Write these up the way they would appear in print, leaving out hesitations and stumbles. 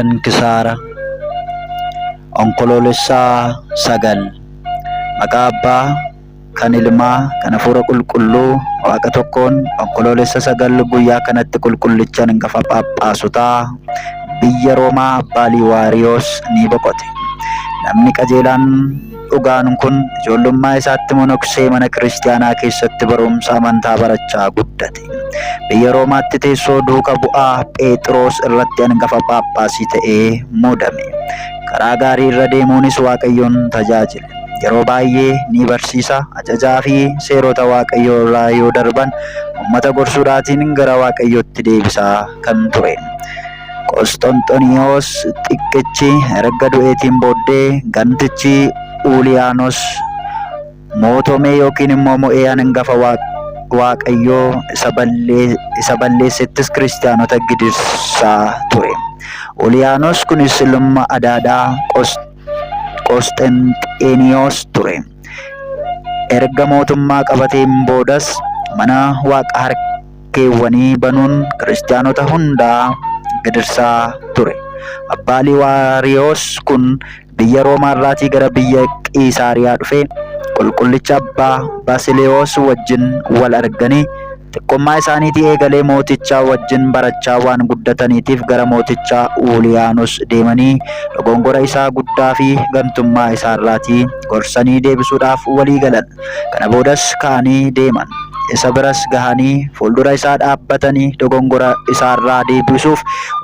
Seenkisaara Onkoloolessaa 9 Maqaa Abbaa, kan Ilmaa, kan Hafuura Qulqulluu, Waaqa tokkoon. Onkoloolessa 9 guyyaa kanatti qulqullichaan hangafa Phaapphaasotaa biyya Roomaa Abbaa Liiwaariyoos ni boqote. Namni qajeelaan dhugaan kun ijoollummaa isaatti monoksee mana kiristaanaa keessatti barumsa amantaa barachaa guddate. Biyya Roomaatti teessoo duuka bu'aa Phexros irratti hangafa Phaaphaasii ta'ee muudame. Karaa gaarii irra deemuunis Waaqayyoon tajaajile. Yeroo baay'ee ni barsiisa, ajajaa fi seerota Waaqayyoo irraa yoo darban uummata gorsuudhaatiin gara Waaqayyootti deebisaa kan ture. Qosxonxoniyoos xiqqichi erga du'eetiin booddee gantichi Uuliyaanos mootomee yookiin immoo mo'ee hangafa Waaqayyoo isa balleessettis kiristaanota gidirsaa ture. Uuliyaanos kunis ilma adaadaa Qosxenxeniyoos ture. Erga mootummaa qabateen boodas mana waaqa harkeewwanii banuun kiristaanota hundaa gidirsaa ture. Abbaa Liiwaariyoos kun biyya Roomaarraatii gara biyya Qiisaariyaa dhufe. Qulqullicha Abbaa Baasiliyoos wajjin wal arganii xiqqummaa isaaniitii eegalee mootichaa wajjin barachaa waan guddataniitiif gara mootichaa Uuliyaanos deemanii dogongora isaa guddaa fi gantummaa isaarraatii gorsanii deebisuudhaaf walii galan. Kana boodas ka'anii deeman. Isa biras gahanii fuuldura isaa dhaabbatanii dogongora isaarraa deebisuuf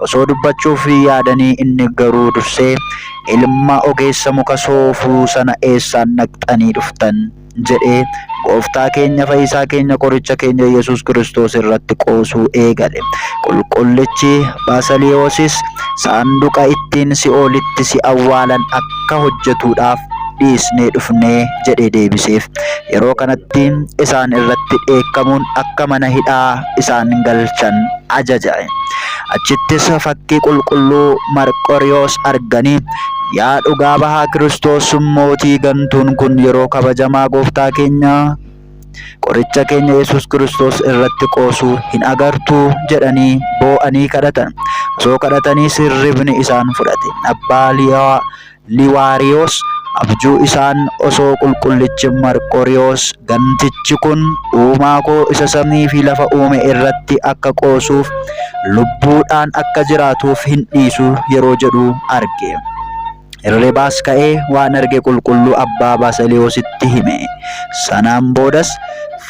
osoo dubbachuuf yaadanii inni garuu dursee, "Ilma ogeessa muka soofuu sana eessaan naqxanii dhuftan?" jedhee Gooftaa keenya, Fayyisaa keenya, Qoricha keenya Yesuus Kiristoos irratti qoosuu eegale. Qulqullichi Baasiliyoosis saanduqa ittiin Si'oolitti si awwaalan akka hojjetuudhaaf dhiisnee dhufnee jedhee deebiseef. Yeroo kanatti isaan irratti dheekkamuun akka mana hidhaa isaan galchan ajaje. Achittis fakkii qulqulluu Marqoriyoos arganii, "Yaa dhugaa bahaa Kiristoos mootii, gantuun kun yeroo kabajamaa Gooftaa keenya, Qoricha keenya Yesuus Kiristoos irratti qoosuu hin agartuu?" jedhanii boo'anii kadhatan. Osoo kadhatanii sirribni isaan fudhate. Abbaa Liiwaariyoos abjuu isaan osoo qulqullichi Marqoriyoos, "Gantichi kun uumaa koo isa samii fi lafa uume irratti akka qoosuuf, lubbuudhaan akka jiraatuuf hin dhiisu" yeroo jedhu arge. Hirribaas ka'ee waan arge qulqulluu Abbaa Baasiliyoositti hime. Sanaan boodas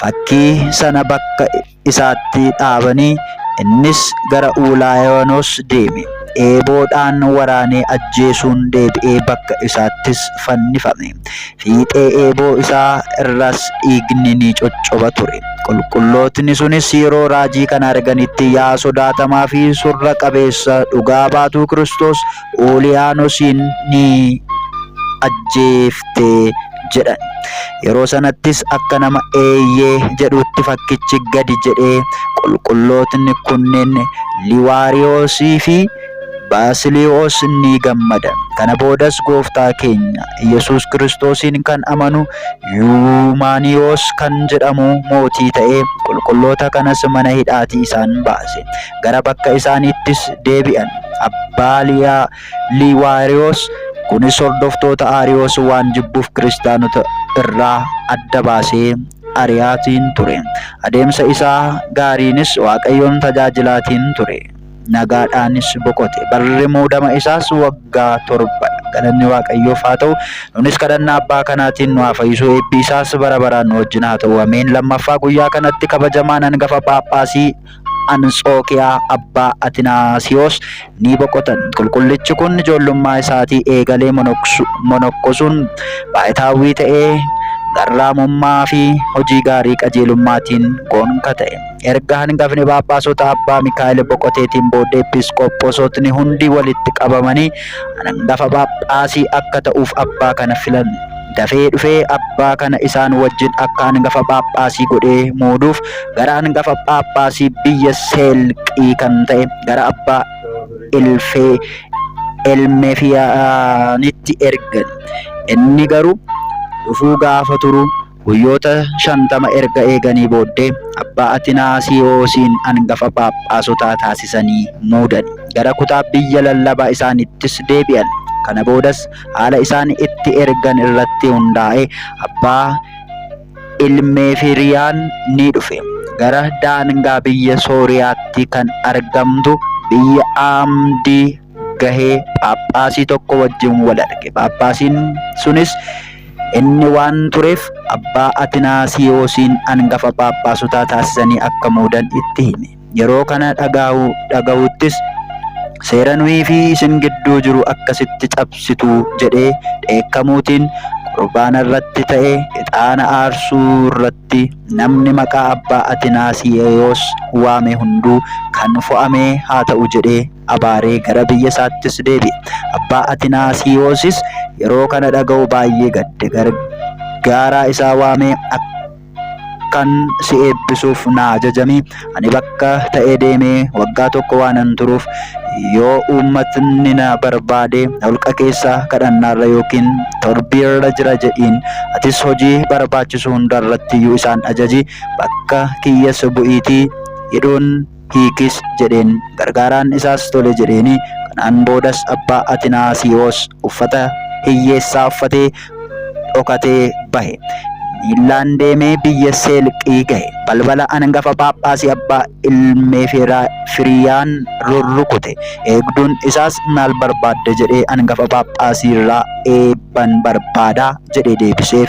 fakkii sana bakka isaatti dhaabanii innis gara Uuliyaanos deeme. Eeboodhaan waraanee ajjeesuun deebi'ee bakka isaattis fannifame. Fiixee eeboo isaa irras dhiigni ni coccoba ture. Qulqullootni sunis yeroo raajii kana arganitti, "Yaa sodaatamaa fi surra qabeessa dhugaa baatuu Kiristoos, Uuliyaaanosin ni ajjeeftee" jedhan. Yeroo sanattis akka nama eeyyee jedhutti fakkichi gadi jedhee qulqullootni kunneen Liiwaariyoosii fi Baasiliyoos ni gammadan. Kana boodas Gooftaa keenya Yesuus Kiristoosiin kan amanu Yuumaaniyoos kan jedhamu mootii ta'ee qulqulloota kanas mana hidhaatii isaan baase. Gara bakka isaaniittis deebi'an. Abbaa Liiwaariyoos kunis hordoftoota Aariyoos waan jibbuuf kiristaanota irraa adda baasee ari'aatiin ture. Adeemsa isaa gaariinis Waaqayyoon tajaajilaatiin ture. Nagaadhaanis boqote. Barri muudama isaas waggaa 7. Galanni Waaqayyoof haa ta'u. Nunis kadhannaa abbaa kanaatiin nu haa fayyisu. Eebbi isaas bara baraan nu wajjin haa ta'u. Ameen. Lammaffaa guyyaa kanatti kabajamaan hangafa Phaaphaasii Ansxookiyaa Abbaa Atinaasiyoos ni boqotan. Qulqullichi kun ijoollummaa isaatii eegalee monokkosuun baay'itaawwii ta'ee garraamummaa fi hojii gaarii qajeelummaatiin goonka ta'e. Erga hangafni Phaaphaasota Abbaa Mikaa'el boqoteetiin booddee episkooposotni hundi walitti qabamanii hangafa Phaaphaasii akka ta'uuf abbaa kana filan. Dafee dhufee abbaa kana isaan wajjin akka hangafa Phaaphaasii godhee muuduuf gara hangafa Phaaphaasii biyya Seelqii kan ta'e gara Abbaa Elmefiyaanitti ergan. Inni garuu dhufuu gaafa turu guyyoota 50 erga eeganii booddee Abbaa Atinaasiyoosiin hangafa Phaaphaasota taasisanii muudan. gara kutaa biyya lallabaa isaanittis deebi'an. Kana boodas haala isaan itti ergan irratti hundaa'e abbaa Ilmeefiriyaan ni dhufe. Gara daangaa biyya Sooriyaatti kan argamtu biyya Aamdii gahee Phaaphaasii tokko wajjin wal arge. Phaaphaasiin sunis inni waan tureef abbaa Atinaasiyoosiin hangafa Phaaphaasotaa taasisanii akka muudan itti hime. Yeroo kana dhaga'uttis seera nuyi fi isin gidduu jiru akkasitti cabsitu jedhee dheekkamuutiin qurbaana irratti ta'e ixaana aarsuu irratti namni maqaa abbaa Atinaasiyoos waame hunduu kan fo'amee haa ta'u jedhee abaaree gara biyya isaattis deebi'e. Abbaa Atinaasiyoosis yeroo kana dhaga'u baay'ee gadde. Gargaaraa isaa waamee kan si eebbisuuf na ajajami. Ani bakka ta'ee deemee waggaa tokko waanan turuuf yoo uummatni na barbaade holqa keessa kadhannaarra yookiin torbiirra jira jedhiin. Atis hojii barbaachisu hundarratti iyyuu isaan ajaji. Bakka kiyyas bu'iitii hidhuun hiikis jedheen. Gargaaraan isaas tole jedheeni. Kanaan boodas abbaa Atinaasiyoos uffata hiyyeessaa uffatee dhokatee bahe. Miillaan deemee biyya Seelqii gahe. Balbala hangafa Phaaphaasii abbaa Ilmeefiriyaan rurrukute. Eegduun isaas maal barbaadde jedhee hangafa Phaaphaasii irraa eebban barbaadaa jedhee deebiseef.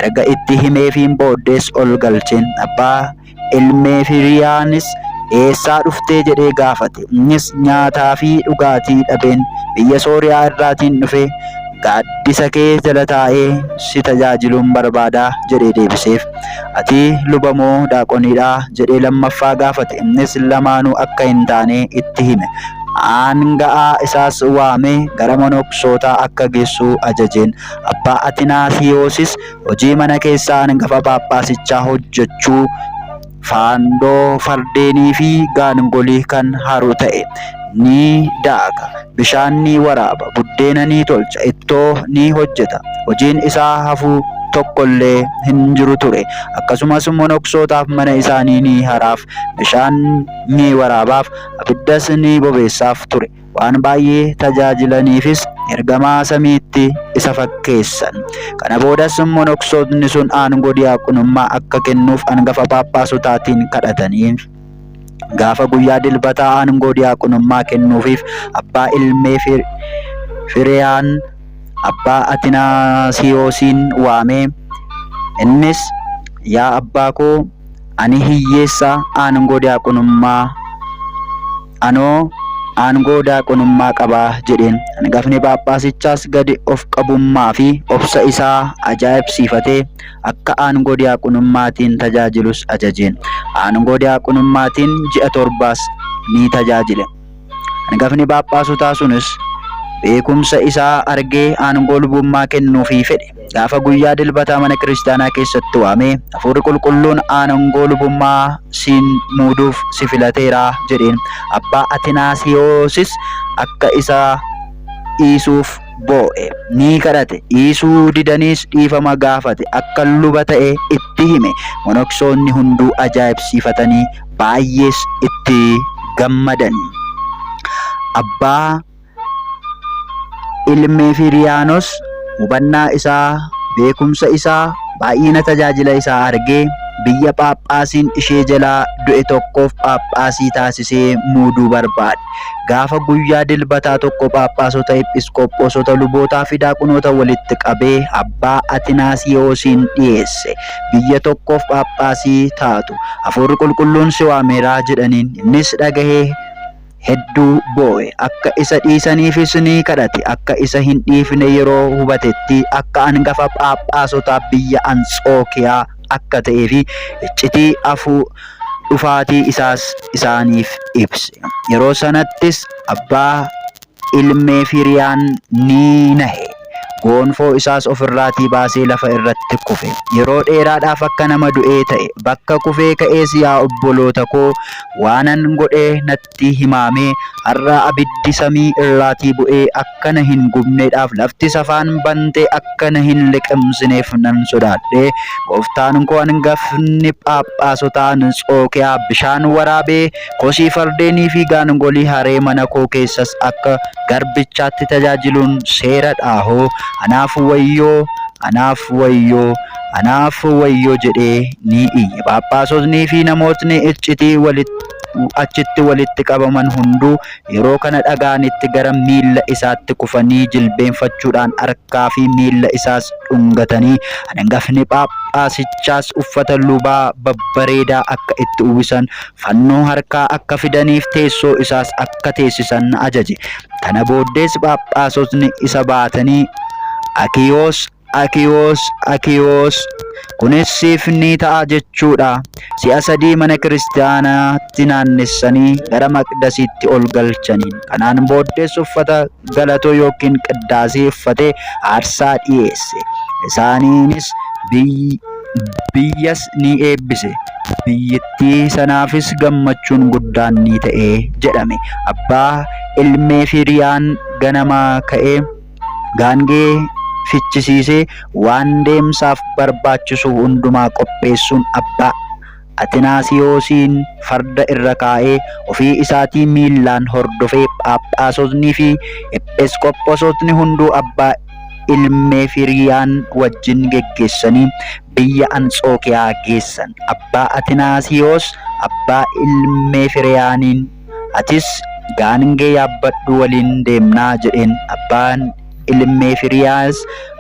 Erga itti himeefiin booddees ol galcheen. Abbaa Ilmeefiriyaanis eessaa dhuftee jedhee gaafate. Innis nyaataa fi dhugaatii dhabeen biyya Sooriyaa irraatiin dhufe. Gaaddisa kee jala taa'ee si tajaajiluun barbaadaa jedhee deebiseef. Ati luba moo daaqoniidhaa jedhee lammaffaa gaafate. Innis lamaanuu akka hin taane itti hime. Aanga'aa isaas waamee gara monoksootaa akka geessu ajajeen. Abbaa Atinaasiyoosis hojii mana keessaa hangafa Phaaphaasichaa hojjechuu faandoo fardeenii fi gaangolii kan haru ta'e. Ni daaga, bishaan ni waraaba, buddeena ni tolcha, ittoo ni hojjeta. Hojiin isaa hafuu tokkollee hin jiru ture. Akkasumas monoksootaaf mana isaanii ni haraaf, bishaan ni waraabaaf, abiddas ni bobeessaaf ture. Waan baay'ee tajaajilaniifis ergamaa samiitti isa fakkeessan. Kana boodas monoksootni sun aangoo diyaaqonummaa akka kennuuf hangafa Phaaphasotaatiin kadhataniif. Gaafa guyyaa dilbataa aangoo diyaaqonummaa kennuufiif abbaa Ilmeefiriyaan abbaa Atinaasiyoosiin waamee. Innis yaa abbaa koo ani hiyyeessa aangoo diyaaqonummaa qabaa jedheen. Hangafni Phaaphaasichaas gadi of qabummaa fi obsa isaa ajaa'ibsiifatee akka aangoo diyaaqonummaatiin tajaajilus ajajeen. Aangoo diyaaqonummaatiin ji'a 7 ni tajaajile. Hangafni Phaaphasotaa sunis beekumsa isaa argee aangoo lubummaa kennuufii fedhe. Gaafa guyyaa dilbataa mana kiristaanaa keessatti waamee Hafuurri Qulqulluun aangoo lubummaa siin muuduuf si filateeraa jedheen. Abbaa Atinaasiyoosis akka isa dhiisuuf boo'e ni kadhate. Dhiisuu didaniis dhiifama gaafate. Akka luba ta'e itti hime. Monoksoonni hunduu ajaa'ibsiifatanii baay'ees itti gammadan. Abbaa Ilmeefiriyaanos hubannaa isaa, beekumsa isaa, baay'ina tajaajila isaa argee biyya Phaaphaasiin ishee jalaa du'e tokkoof Phaaphaasii taasisee muuduu barbaade. Gaafa guyyaa dilbataa tokko Phaaphasota, episkooposota, lubootaa fi daaqonoota walitti qabee abbaa Atinaasiyoosiin dhiyeesse. Biyya tokkoof Phaaphaasii taatu Hafuurri Qulqulluun si waameeraa jedhaniin. Innis dhagahee hedduu boo'e. Akka isa dhiisaniifis ni kadhate. Akka isa hin dhiifne yeroo hubatetti akka hangafa Phaaphasotaa biyya Anxookiyaa akka ta'ee fi iccitii dhufaatii isaas isaaniif ibse. Yeroo sanattis abbaa Ilmeefiriyaan ni nahe. gonfoo isaas ofirraatii baasee lafa irratti kufe. Yeroo dheeraadhaaf akka nama du'ee ta'e. Bakka kufee ka'ees yaa obboloota koo waanan godhee natti himame har'a abiddi samii irraatii bu'ee akka na hin gubneedhaaf lafti safaan bantee akka na hin liqimsineef nan sodaadhe. Gooftaan koo hangafni Phaaphaasota Anxookiyaa bishaan waraabee kosii fardeenii fi gaangolii haree mana koo keessas akka garbichaatti tajaajiluun seera dhaahoo. Anaaf wayyoo jedhee ni iyye. Phaaphaasotnii fi namootni achitti walitti qabaman hunduu yeroo kana dhagaanitti gara miilla isaatti kufanii jilbeenfachuudhaan harkaa fi miilla isaas dhungatanii hangafni Phaaphaasichaas uffata lubaa babbareedaa akka itti uwwisan fannoo harkaa akka fidaniif teessoo isaas akka teessisan ajaje. Kana booddees Phaaphaasotni isa baatanii Akiyoos kunis siif ni ta'a jechuudha. Si'a sadii mana kiristaanaatti naannessanii gara maqdasiitti ol galchaniin. Kanaan booddees uffata galatoo yookiin qiddaasii uffatee aarsaa dhiyeesse. Isaaniinis biyyas ni eebbise. Biyyattii sanaafis gammachuun guddaan ni ta'e jedhame. Abbaa ilmee Firiyaan ganamaa ka'ee gaangee fichisiisee waan deemsaaf barbaachisu hundumaa qopheessuun abbaa Atinaasiyoosiin farda irra kaa'ee ofii isaatii miillaan hordofee Phaaphaasotnii fi Ephesqophoosotni hunduu abbaa ilmee Firiyaan wajjin geggeessanii biyya Anxookiyaa geessan. Abbaa Atinaasiyoos abbaa ilmee Firiyaaniin atis gaangee yaabbadhu waliin deemnaa jedheen. Abbaan ilmee Firiyaas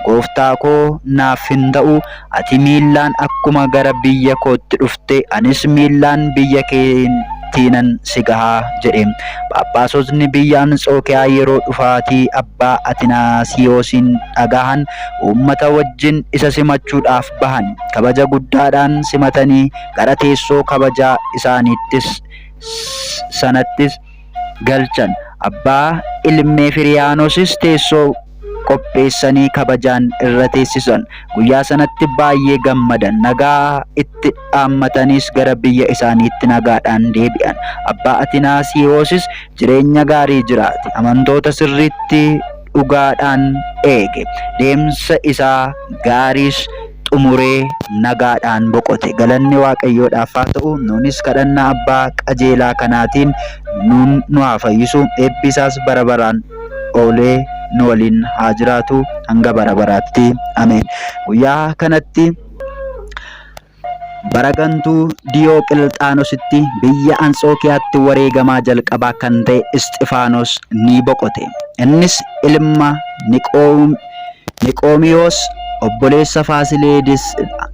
gooftaa koo naaf hin ta'u, ati miillaan akkuma gara biyya kootti dhufte anis miillaan biyya keetiinan si gahaa jedhe. Phaaphaasotni biyya Anxookiyaa yeroo dhufaatii abbaa Atinaasiyoosiin dhagahan uummata wajjin isa simachuudhaaf bahan. Kabaja guddaadhaan simatanii gara teessoo kabajaa isaaniittis sanattis galchan. Abbaa ilmee Firiyaanosis teessoo qopheessanii kabajaan irra teessisan. Guyyaa sanatti baay'ee gammadan. Nagaa itti dhaammatanis gara biyya isaaniitti nagaadhaan deebi'an. Abbaa Atinaasiyoosis jireenya gaarii jiraate. Amantoota sirriitti dhugaadhaan eege. Deemsa isaa gaariis xumuree nagaadhaan boqote. Galanni Waaqayyoodhaaf haa ta'u. Nuunis kadhannaa abbaa qajeelaa kanaatiin nu haa fayyisu. Eebbi isaas bara baraan oolee nu waliin haa jiraatu hanga bara baraatti. Ameen. Guyyaa kanatti baragantuu Diyooqilxaanositti biyya Anxookiyaatti wareegamaa jalqabaa kan ta'e Isxifaanos ni boqote. Innis ilma Niqoomiyoos obboleessa Faasileedis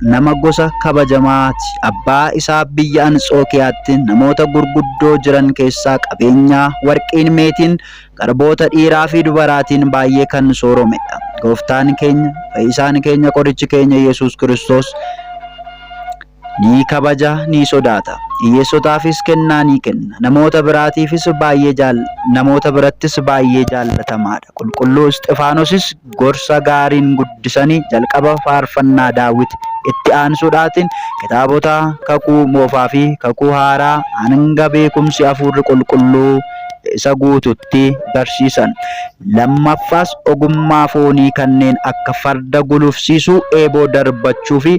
nama gosa kabajamaati. Abbaa isaa biyya Anxookiyaatti namoota gurguddoo jiran keessaa qabeenyaa warqiin, meetiin, garboota dhiiraa fi dubaraatiin baay'ee kan sooromedha. Gooftaan keenya, fayyisaan keenya, qorichi keenya Yesuus Kiristoos ni kabaja, ni sodaata. Hiyyeessotaafis kennaa ni kenna. Namoota birattis baay'ee jaallatamaadha. Qulqulluu Isxifaanosis gorsa gaariin guddisanii jalqaba faarfannaa Daawit itti aansuudhaatiin kitaabota kakuu moofaa fi kakuu haaraa hanga beekumsi hafuurri qulqulluu isa guututti barsiisan. Lammaffaas ogummaa foonii kanneen akka farda gulufsiisuu, eeboo darbachuu fi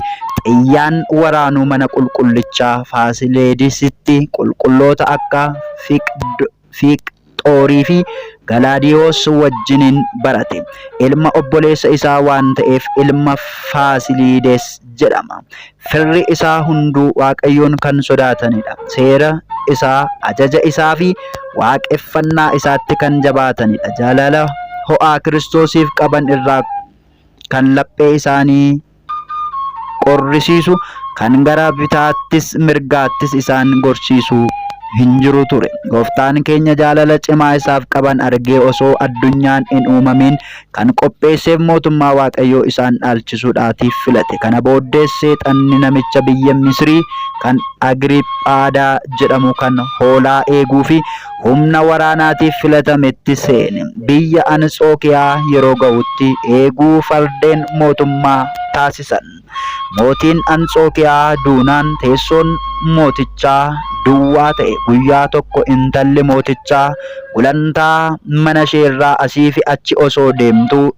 xiyyaan waraanuu mana qulqullichaa Faasileedisitti qulqulloota akka Fiqxoorii fi Galaadiyoos wajjiniin barate. Ilma obboleessa isaa waan ta'eef ilma Faasiliides jedhama. Firri isaa hunduu Waaqayyoon kan sodaatanidha. Seera isaa, ajaja isaa fi waaqeffannaa isaatti kan jabaatanidha. Jaalala ho'aa Kiristoosiif qaban irraa kan laphee isaanii qorrisiisu, kan gara bitaattis mirgaattis isaan gorsiisu hin jiru ture. Gooftaan keenya jaalala cimaa isaaf qaban argee osoo addunyaan hin uumamin kan qopheesseef mootummaa Waaqayyoo isaan dhaalchisuudhaatiif filate. Kana booddees seexanni namicha biyya Misrii kan Agriiphaadaa jedhamu kan hoolaa eeguu fi humna waraanaatiif filatametti seene. Biyya Anxookiyaa yeroo ga'utti eeguu fardeen mootummaa taasisan. Mootiin Anxookiyaa duunaan teessoon mootichaa duwwaa ta'e. Guyyaa tokko intalli mootichaa gulantaa mana isheerraa asii fi achi osoo deemtuu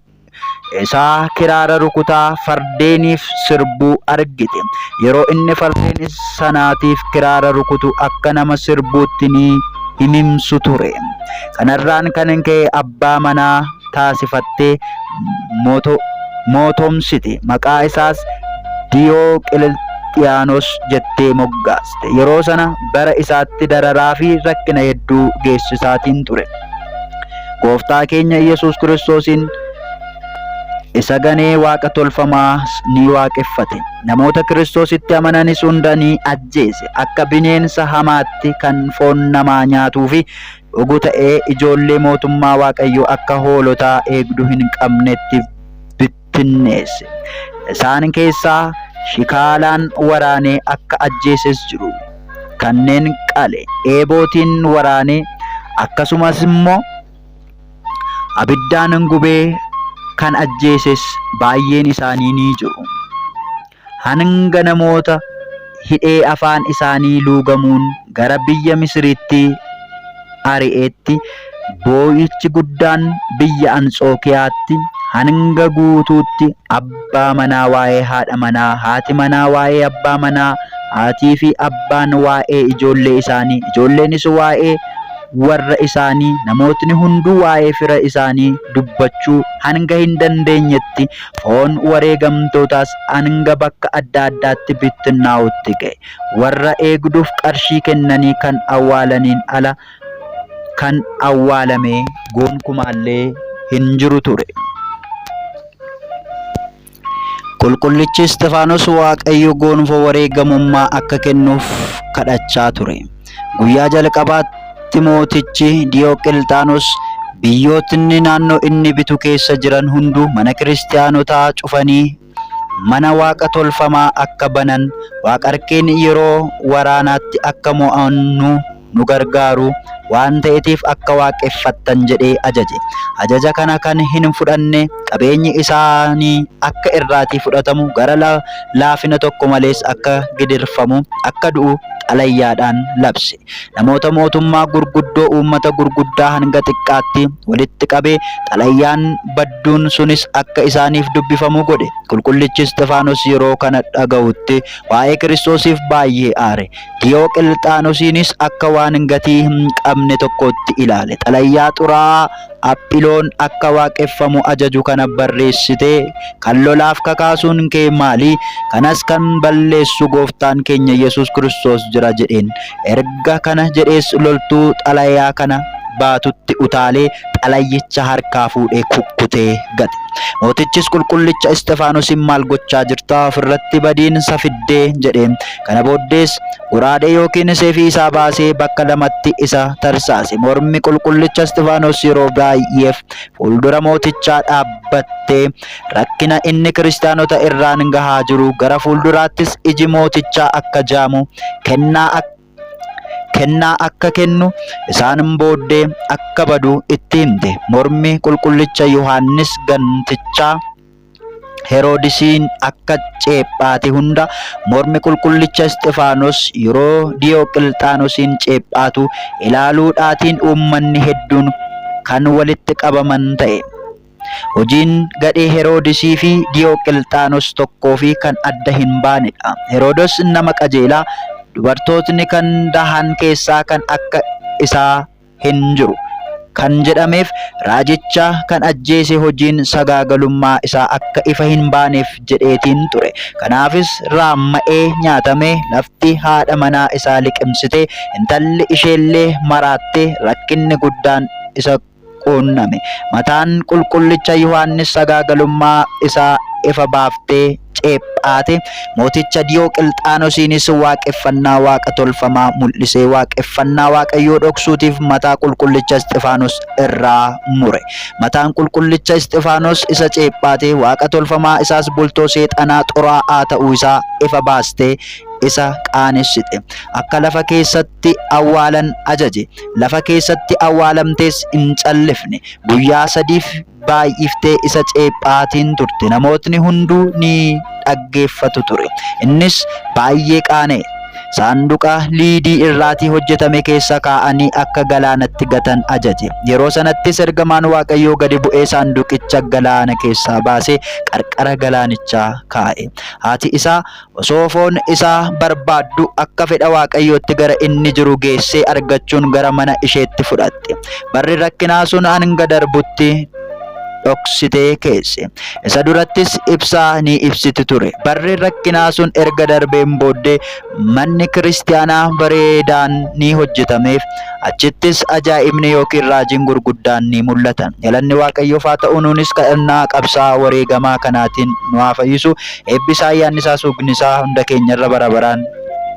isaa kiraara rukutaa fardeeniif sirbuu argite. Yeroo inni fardeen sanaatiif kiraara rukutu akka nama sirbuutti ni himimsu ture. Kanarraan kan ka'e abbaa manaa taasifattee mootomsite. Maqaa isaas Diyooqilixiyaanos jettee moggaaste. Yeroo sana bara isaatti dararaa fi rakkina hedduu geessisaatiin ture. Gooftaa keenya Yesuus Kiristoosin isa ganee waaqa tolfamaa ni waaqeffate. Namoota Kiristoositti amananis hunda ni ajjeese. Akka bineensa hamaatti kan foon namaa nyaatuu fi dhugu ta'ee ijoollee mootummaa Waaqayyoo akka hoolotaa eegduu hin qabnetti bittinneesse. Isaan keessaa shikaalaan waraanee akka ajjeeses jiru. Kanneen qale eebootiin waraanee akkasumas immoo abiddaan gubee kan ajjeeses baay'een isaanii ni jiru. Hanga namoota hidhee afaan isaanii luugamuun gara biyya Misiriitti ari'eetti boo'ichi guddaan biyya Anxookiyaatti hanga guutuutti abbaa manaa waa'ee haadha manaa, haati manaa waa'ee abbaa manaa, haatii fi abbaan waa'ee ijoollee isaanii, ijoolleenis waa'ee warra isaanii, namootni hunduu waa'ee fira isaanii dubbachuu hanga hin dandeenyetti foon wareegamtootaas hanga bakka adda addaatti bittinnaa'utti ga'e. Warra eegduuf qarshii kennanii kan awwaalaniin ala kan awwaalame gonkumaallee hin jiru ture. Qulqullichi Isxifaanos Waaqayyo gonfoo wareegamummaa akka kennuuf kadhachaa ture. Guyyaa jalqabaatti mootichi Diyooqilixiyaanos biyyootni naannoo inni bitu keessa jiran hunduu mana kiristaanotaa cufanii mana waaqa tolfamaa akka banan, waaqarkeen yeroo waraanaatti akka mo'annu nu gargaaru waan ta'eetiif akka waaqeffattan jedhee ajaje. Ajaja kana kan hin fudhanne qabeenyi isaanii akka irraatii fudhatamu, gara laafina tokko malees akka gidirfamu, akka du'u xalayyaadhaan labse. Namoota mootummaa gurguddoo, uummata gurguddaa hanga xiqqaatti walitti qabee xalayyaan badduun sunis akka isaaniif dubbifamu godhe. Qulqullichi Isxifaanos yeroo kana dhaga'utti waa'ee Kiristoosiif baay'ee aare. Diyooqilixaanosiinis akka waan gatii hin qabne tokkotti ilaale. Xalayyaa xuraa'aa Aphiloon akka waaqeffamu ajaju kana barreessitee kan lolaaf kakaasuun kee maali? Kanas kan balleessu gooftaan keenya Yesuus Kiristoos jira jedheen. Erga kana jedhees loltuu xalayaa kana baatutti utaalee xalayyicha harkaa fuudhee kukkutee gate. Mootichis qulqullicha Isxifaanosin maal gochaa jirta? Ofirratti badiinsa fiddee jedheen. Kana booddees goraadee yookiin seefii isaa baasee bakka lamatti isa tarsaase. Mormi qulqullicha Isxifaanos yeroo baay'eef fuuldura mootichaa dhaabbattee rakkina inni kiristaanota irraan gahaa jiru gara fuulduraattis iji mootichaa akka jaamu kennaa akka kennu isaan booddee akka badu itti himte. Mormi qulqullicha Yohaannis gantichaa Heroodisiin akka ceephaate hunda mormi qulqullicha Isxifaanos yeroo Diyooqilixaanosiin ceephaatu ilaaluudhaatiin uummanni hedduun kan walitti qabaman ta'e. Hojiin gadhee Heroodisii fi Diyooqilixaanos tokkoo fi kan adda hin baanedha. Heroodos nama qajeelaa, dubartootni kan dahan keessaa kan akka isaa hin jiru kan jedhameef raajicha kan ajjeese hojiin sagaagalummaa isaa akka ifa hin baaneef jedheetiin ture. Kanaafis raamma'ee nyaatamee lafti haadha manaa isaa liqimsitee intalli isheellee maraattee rakkinni guddaan isa quunname. Mataan qulqullicha Yohaannis sagaagalummaa isaa ifa baaftee ceephaate. Mooticha Diyooqilxaanosiinis waaqeffannaa waaqa tolfamaa mul'isee waaqeffannaa waaqayyoo dhoksuutiif mataa qulqullicha Isxifaanos irraa mure. Mataan qulqullicha Isxifaanos isa ceephaate waaqa tolfamaa isaas bultoo seexanaa xuraa'aa ta'uu isaa ifa baastee isa qaanessite. Akka lafa keessatti awwaalan ajaje. Lafa keessatti awwaalamtees hin callifne. Guyyaa 3 baay'iftee isa ceephaatiin turte. Namootni hunduu ni dhaggeeffatu ture. Innis baay'ee qaana'e. Saanduqa liidii irraatii hojjetame keessa kaa'anii akka galaanatti gatan ajaje. Yeroo sanattis ergamaan waaqayyoo gadi bu'ee saanduqicha galaana keessaa baasee qarqara galaanichaa kaa'e. Haati isaa osoo foon isaa barbaaddu akka fedha waaqayyootti gara inni jiru geessee argachuun gara mana isheetti fudhatte. Barri rakkinaa sun hanga darbutti dhoksitee keesse. Isa durattis ibsaa ni ibsiti ture. Barri rakkinaa sun erga darbeen booddee manni kiristaanaa bareedaan ni hojjetameef. Achittis ajaa'ibni yookiin raajiin gurguddaan ni mul'atan. Galanni waaqayyoof haa ta'u. Nuunis kadhannaa qabsaa wareegamaa kanaatiin nu haa fayyisu. Eebbisaa ayyaannisaa suugnisaa hunda keenyarra bara baraan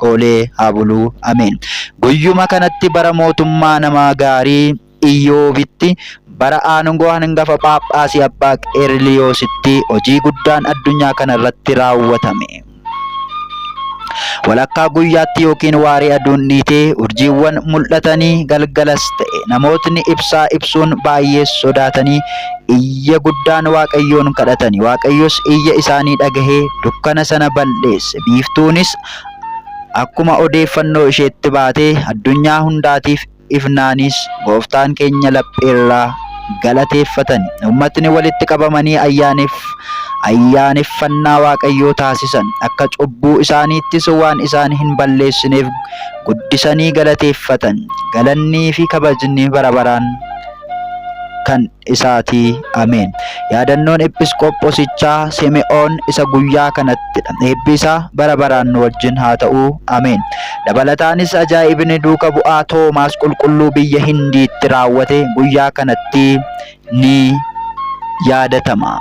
oolee haa bulu. Ameen. Guyyuma kanatti bara mootummaa nama gaarii Iyyoobitti bara aangoo hangafa Phaaphaasii Abbaa Qeerliyoositti hojii guddaan addunyaa kanarratti raawwatame. Walakkaa guyyaatti yookiin waarii aduun dhiitee urjiiwwan mul'atanii galgalas ta'e. Namootni ibsaa ibsuun baay'ee sodaatanii iyya guddaan waaqayyoon kadhatanii. Waaqayyos iyya isaanii dhagahee dukkana sana balleesse. Biiftuunis akkuma odeeffannoo isheetti baatee addunyaa hundaatiif ifnaanis gooftaan keenya lapheerraa galateeffatani. Uummatni walitti qabamanii ayyaaneffannaa waaqayyoo taasisan. Akka cubbuu isaaniittis waan isaan hin balleessineef guddisanii galateeffatan. Galannii fi kabajni bara baraan kan isaati. Ameen. Yaadannoon episkooposichaa Sime'oon isa guyyaa kanattidha. Eebbi isaa bara baraan nu wajjin haa ta'u. Ameen. Dabalataanis ajaa'ibni duuka bu'aa Toomaas qulqulluu biyya Hindiitti raawwate guyyaa kanatti ni yaadatama.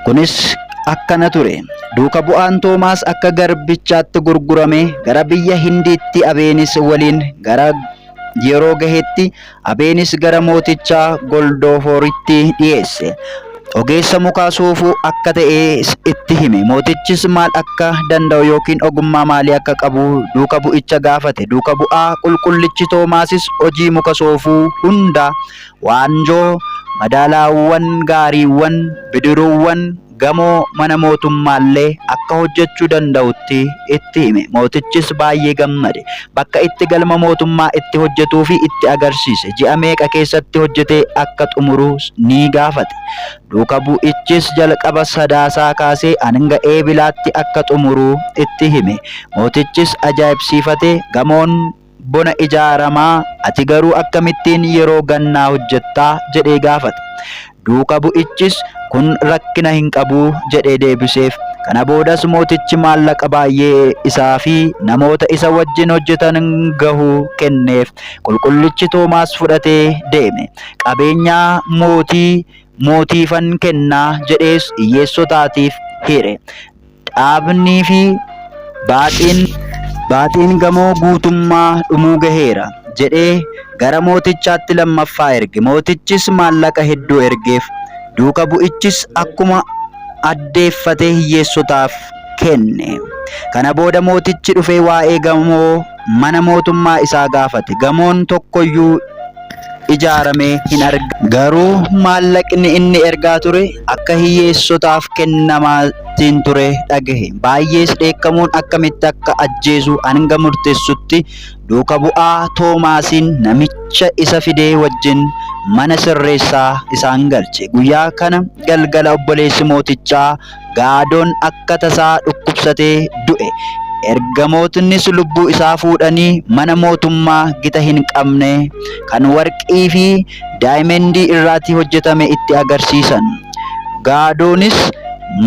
Kunis akkana ture. Duuka bu'aan Toomaas akka garbichaatti gurgurame gara biyya Hindiitti Abeenis waliin gara yeroo gaheetti Abeenis gara mooticha Goldooforitti dhiyeesse. Ogeessa mukaa soofuu akka ta'e itti hime. Mootichis maal akka danda'u yookiin ogummaa maalii akka qabu duuka bu'icha gaafate. Duuka bu'aa qulqullichi Toomaasis hojii muka soofuu hunda, waanjoo, madaalaawwan gaariiwwan, bidiruuwwan, gamoo mana mootummaallee akka hojjechuu danda'utti itti hime. Mootichis baay'ee gammade. Bakka itti galma mootummaa itti hojjetuu fi itti agarsiise. Ji'a meeqa keessatti hojjetee akka xumuru ni gaafate. Duuka bu'ichis jalqaba sadaasaa kaasee hanga eebilaatti akka xumuru itti hime. Mootichis ajaa'ibsiifate. Gamoon bona ijaaramaa, ati garuu akkamittiin yeroo gannaa hojjettaa jedhee gaafate. Duuka bu'ichis kun rakkina hin qabu jedhee deebiseef. Kana boodas mootichi maallaqa baay'ee isaa fi namoota isa wajjin hojjetan gahu kenneef. Qulqullichi Toomaas fudhatee deeme. Qabeenyaa mootiifan kennaa jedhees hiyyeessotaatiif hire. Dhaabnii fi baaxiin gamoo guutummaa dhumuu gaheera jedhee gara mootichaatti lammaffaa erge. Mootichis maallaqa hedduu ergeef. Duuka bu'ichis akkuma addeeffatee hiyyeessotaaf kenne. Kana booda mootichi dhufee waa'ee gamoo mana mootummaa isaa gaafate. Gamoon tokkoyyuu ijaaramee hin argamu. Garuu maallaqni inni ergaa ture akka hiyyeessotaaf kennamaatiin ture dhagahe. Baay'ees dheekkamuun akkamitti akka ajjeesu hanga murteessutti duuka bu'aa Toomaasiin namicha isa fidee wajjin mana sirreessaa isaan galche. Guyyaa kana galgala obboleessi mootichaa Gaadoon akka tasaa dhukkubsatee du'e. Ergamootnis lubbuu isaa fuudhanii mana mootummaa gita hin qabne kan warqii fi daayimendii irraatii hojjetame itti agarsiisan. Gaadoonis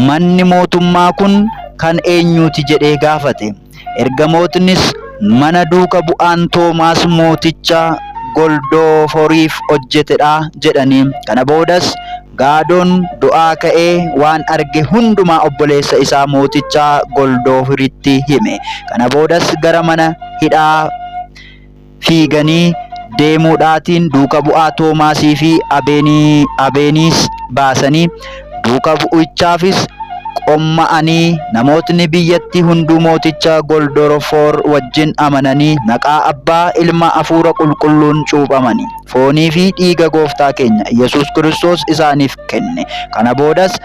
manni mootummaa kun kan eenyuuti jedhee gaafate. Ergamootnis mana duuka bu'aan Toomaas mooticha Goldooforiif hojjetedha jedhanii. Kana boodas Gaadoon du'aa ka'ee waan arge hundumaa obboleessa isaa mooticha Goldoofiritti hime. Kana boodas gara mana hidhaa fiiganii deemuudhaatiin duuka bu'aa Toomaasii fi Abeeniis baasanii duuka bu'ichaafis qomma'anii namootni biyyattii hunduu mooticha Goldoorofoor wajjin amananii maqaa Abbaa, Ilma, Hafuura Qulqulluun cuuphamanii foonii fi dhiiga Gooftaa keenya Yesuus Kiristoos isaaniif kenne. Kana boodas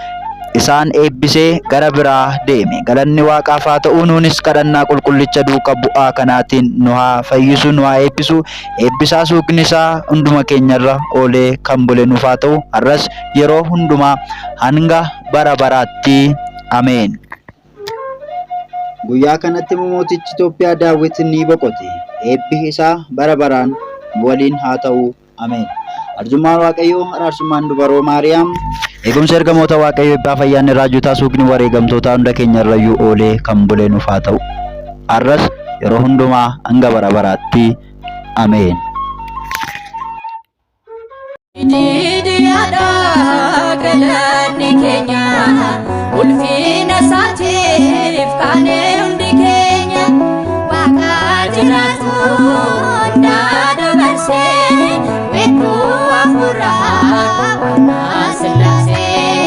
isaan eebbisee gara biraa deeme. Galanni Waaqaaf haa ta'u. Nuunis kadhannaa qulqullicha duuka bu'aa kanaatiin nu haa fayyisu, nu haa eebbisu. Eebbisaa suuqni isaa hunduma keenyarra oolee kan bule nuuf haa ta'u. Har'as yeroo hundumaa hanga bara baraatti. Ameen. Guyyaa kanatti mootichi Itoophiyaa Daawit ni boqote. Eebbi isaa bara baraan waliin haa ta'u. Ameen. Arjummaan Waaqayyoo, araarsummaan dubaroo Maariyaam, eegumsa ergamoota Waaqayyoo, eebbaa fayyaan raajotaa suuqni wareegamtoota hunda keenyarrayyuu oolee kan bule nuuf haa ta'u. Har'as yeroo hundumaa hanga bara baraatti. Ameen. Ulfina isaatiif kaanee hundi keenya Waaqa jiraatu hundaa dabarsee weedduu hafuuraa